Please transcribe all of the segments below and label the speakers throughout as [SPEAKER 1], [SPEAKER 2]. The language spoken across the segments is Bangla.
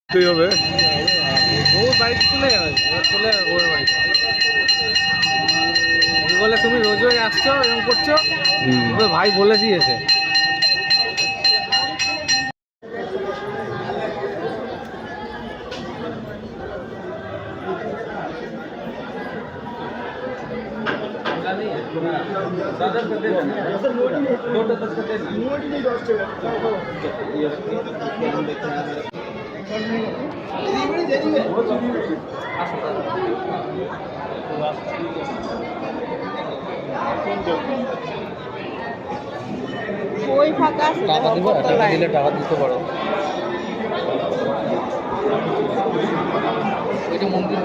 [SPEAKER 1] হবে
[SPEAKER 2] বউর বাড়িতে চলে যাবে, চলে যাবে বউর বাড়িতে। বলে তুমি রোজ রোজ আসছো এরকম করছো, ভাই বলে দিয়েছে।
[SPEAKER 3] ওই ফাঁকা আছে,
[SPEAKER 2] টাকা দিব, টাকা দিলে টাকা দিতে পারো। ওইটা মন্দির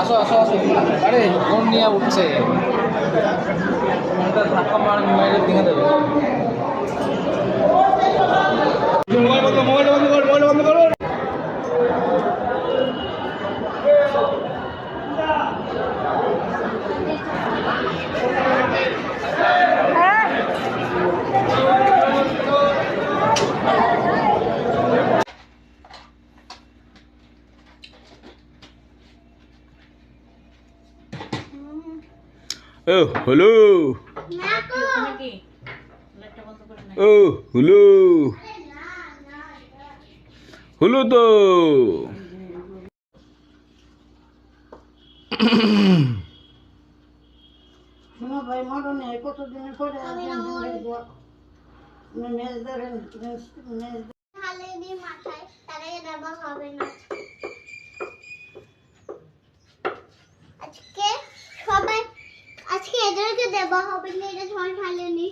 [SPEAKER 2] আসো আসো আসো। আরে ফোন নিয়ে উঠছে, ফোনটা ধাক্কা মার মোবাইলের ভেঙে দেবে।
[SPEAKER 1] মোবাইল বন্ধ কর, মোবাইল বন্ধ করো। ও হ্যালো, ও হ্যালো, হলো তো।
[SPEAKER 3] শোনো ভাই, মরণে কতদিনের পরে
[SPEAKER 4] মাথায় তার আগে দেওয়া হবে না। আজকে সবাই, আজকে এদেরকে দেওয়া হবে না, এটা সবাই ঢালেনি।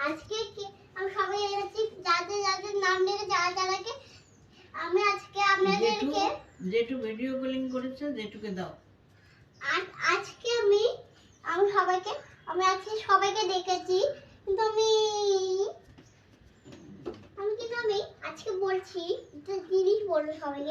[SPEAKER 4] আজকে আমি সবাই এসেছি, যাদের যাদের নাম লিখে যারা যারাকে আমি আজকে আপনাদেরকে
[SPEAKER 3] যেটু ভিডিও কলিং করেছে যেটুকে দাও।
[SPEAKER 4] আজকে আমি সবাইকে, আমি আজকে সবাইকে ডেকেছি, কিন্তু আমি আজকে বলছি একটা জিনিস বলবো সবাইকে।